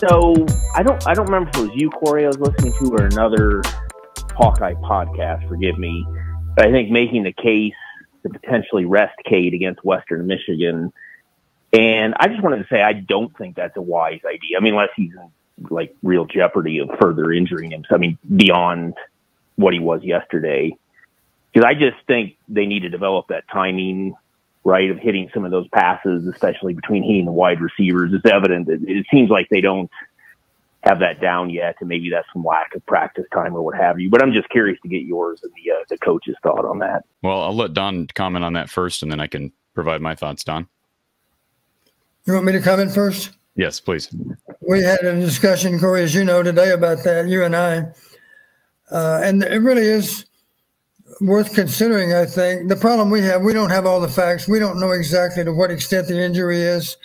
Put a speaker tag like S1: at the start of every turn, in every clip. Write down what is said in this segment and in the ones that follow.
S1: So I don't remember if it was you, Corey, I was listening to, or another Hawkeye podcast, forgive me, but I think making the case to potentially rest Cade against Western Michigan. And I just wanted to say I don't think that's a wise idea. I mean, unless he's in like real jeopardy of further injuring him. So, I mean, beyond what he was yesterday. Because I just think they need to develop that timing, right, of hitting some of those passes, especially between he and the wide receivers. It's evident that it seems like they don't have that down yet, and maybe that's some lack of practice time or what have you. But I'm just curious to get yours and the coach's thought on that.
S2: Well, I'll let Don comment on that first, and then I can provide my thoughts, Don.
S3: You want me to comment first?
S2: Yes, please.
S3: We had a discussion, Corey, as you know, today about that, you and I. And it really is worth considering, I think. The problem we have, we don't have all the facts. We don't know exactly to what extent the injury is.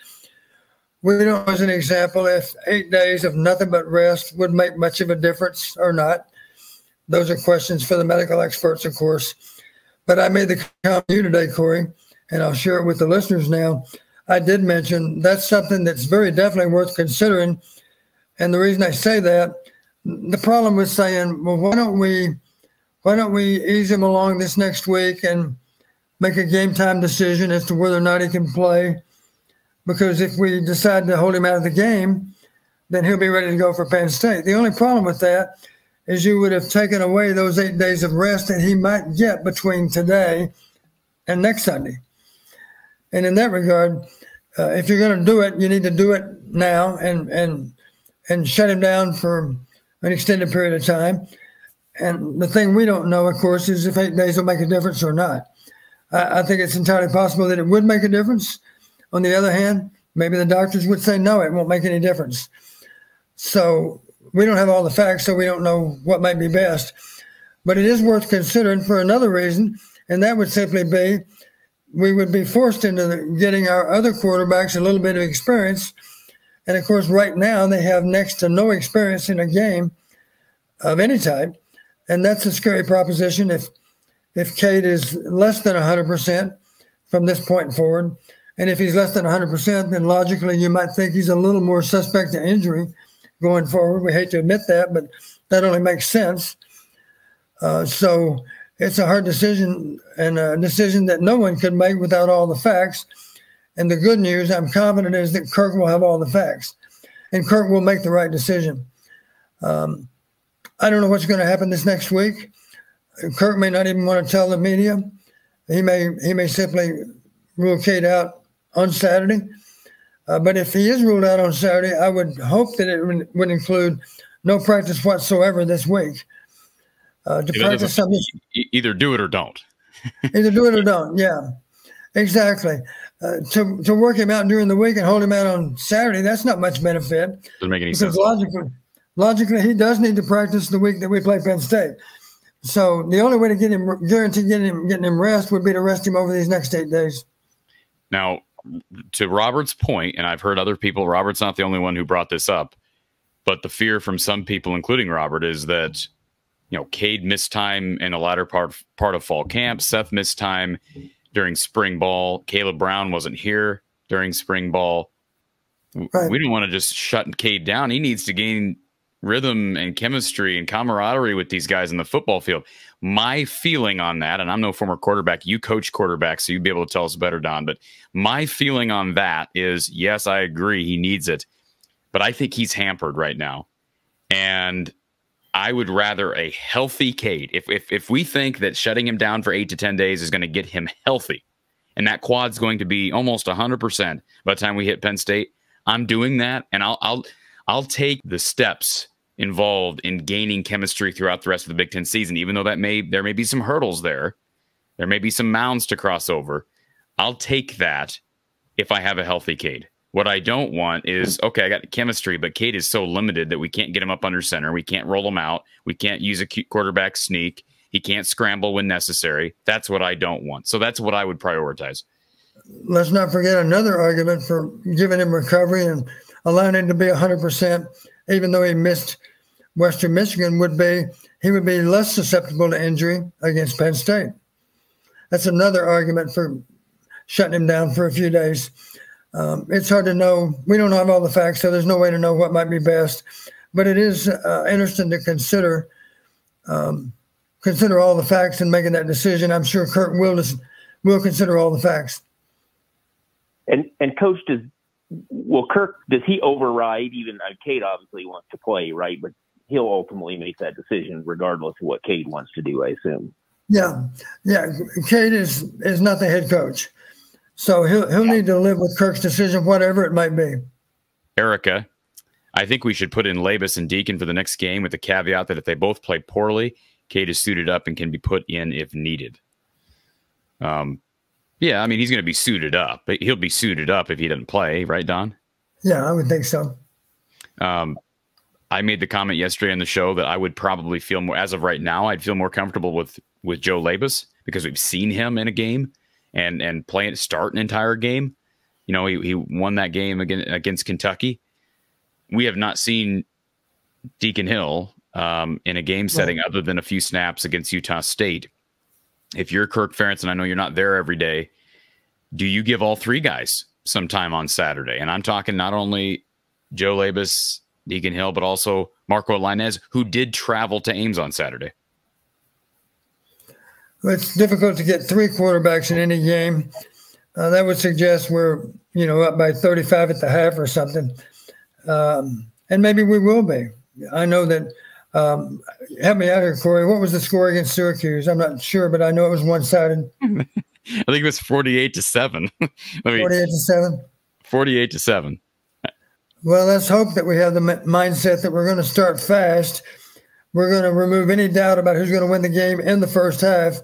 S3: We don't know, as an example, if 8 days of nothing but rest would make much of a difference or not. Those are questions for the medical experts, of course. But I made the comment to you today, Corey, and I'll share it with the listeners now. I did mention that's something that's very definitely worth considering. And the reason I say that, the problem with saying, well, why don't we ease him along this next week and make a game time decision as to whether or not he can play? Because if we decide to hold him out of the game, then he'll be ready to go for Penn State. The only problem with that is you would have taken away those 8 days of rest that he might get between today and next Sunday. And in that regard, if you're going to do it, you need to do it now and shut him down for an extended period of time. And the thing we don't know, of course, is if 8 days will make a difference or not. I think it's entirely possible that it would make a difference. On the other hand, maybe the doctors would say, no, it won't make any difference. So we don't have all the facts, so we don't know what might be best. But it is worth considering for another reason, and that would simply be we would be forced into getting our other quarterbacks a little bit of experience. And, of course, right now they have next to no experience in a game of any type. And that's a scary proposition if Cade is less than 100% from this point forward. And if he's less than 100%, then logically you might think he's a little more suspect to injury going forward. We hate to admit that, but that only makes sense. So it's a hard decision, and a decision that no one can make without all the facts. And the good news, I'm confident, is that Kirk will have all the facts, and Kirk will make the right decision. I don't know what's going to happen this next week. Kirk may not even want to tell the media. He may simply rule Cade out on Saturday. But if he is ruled out on Saturday, I would hope that it would include no practice whatsoever this week. To practice something,
S2: either do it or don't.
S3: Either do it or don't. Yeah, exactly. To work him out during the week and hold him out on Saturday, that's not much benefit.
S2: Doesn't make any sense.
S3: Logically, he does need to practice the week that we play Penn State. So the only way to guarantee getting him rest would be to rest him over these next 8 days.
S2: Now, to Robert's point, and I've heard other people, Robert's not the only one who brought this up, but the fear from some people, including Robert, is that, you know, Cade missed time in the latter part of fall camp. Seth missed time during spring ball. Caleb Brown wasn't here during spring ball. Right. We don't want to just shut Cade down. He needs to gain rhythm and chemistry and camaraderie with these guys in the football field. My feeling on that, and I'm no former quarterback, you coach quarterbacks, so you'd be able to tell us better, Don, but my feeling on that is, yes, I agree, he needs it, but I think he's hampered right now. And I would rather a healthy Cade. If we think that shutting him down for 8 to 10 days is going to get him healthy, and that quad's going to be almost 100% by the time we hit Penn State, I'm doing that, and I'll take the steps involved in gaining chemistry throughout the rest of the Big Ten season, even though there may be some hurdles there. There may be some mounds to cross over. I'll take that if I have a healthy Cade. What I don't want is, okay, I got the chemistry, but Cade is so limited that we can't get him up under center. We can't roll him out. We can't use a quarterback sneak. He can't scramble when necessary. That's what I don't want. So that's what I would prioritize.
S3: Let's not forget another argument for giving him recovery and allowing him to be 100%, even though he missed Western Michigan, would be he would be less susceptible to injury against Penn State. That's another argument for shutting him down for a few days. It's hard to know. We don't have all the facts, so there's no way to know what might be best. But it is interesting to consider all the facts in making that decision. I'm sure Kirk will consider all the facts.
S1: And Coach, Kirk, does he override even? Cade obviously wants to play, right? But he'll ultimately make that decision regardless of what Cade wants to do, I assume.
S3: Yeah. Cade is not the head coach, so he'll need to live with Kirk's decision, whatever it might be. Erica,
S2: I think we should put in Labus and Deacon for the next game with the caveat that if they both play poorly, Cade is suited up and can be put in if needed. Yeah, I mean, he's going to be suited up. But he'll be suited up if he doesn't play, right, Don?
S3: Yeah, I would think so.
S2: I made the comment yesterday on the show that I would probably feel more, as of right now, I'd feel more comfortable with Joe Labus because we've seen him in a game and start an entire game. You know, he won that game against Kentucky. We have not seen Deacon Hill in a game setting other than a few snaps against Utah State. If you're Kirk Ferentz, and I know you're not there every day, do you give all three guys some time on Saturday? And I'm talking not only Joe Labus, Deacon Hill, but also Marco Lainez, who did travel to Ames on Saturday.
S3: Well, it's difficult to get three quarterbacks in any game. That would suggest we're, up by 35 at the half or something. And maybe we will be. I know that. Help me out here, Corey. What was the score against Syracuse? I'm not sure, but I know it was one-sided.
S2: I think it was 48-7.
S3: 48-7?
S2: 48-7.
S3: Well, let's hope that we have the mindset that we're going to start fast. We're going to remove any doubt about who's going to win the game in the first half,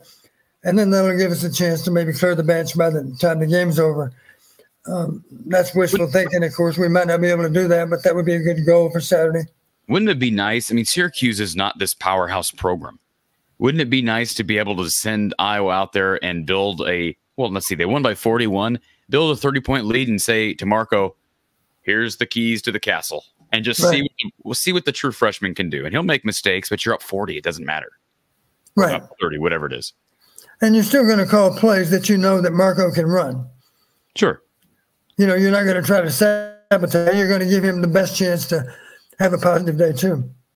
S3: and then that'll give us a chance to maybe clear the bench by the time the game's over. That's wishful thinking, of course. We might not be able to do that, but that would be a good goal for Saturday.
S2: Wouldn't it be nice? I mean, Syracuse is not this powerhouse program. Wouldn't it be nice to be able to send Iowa out there and build they won by 41, build a 30-point lead and say to Marco, here's the keys to the castle, and just see what the true freshman can do. And he'll make mistakes, but you're up 40. It doesn't matter.
S3: Right.
S2: Up 30, whatever it is.
S3: And you're still going to call plays that that Marco can run.
S2: Sure.
S3: You're not going to try to sabotage. You're going to give him the best chance to have a positive day too.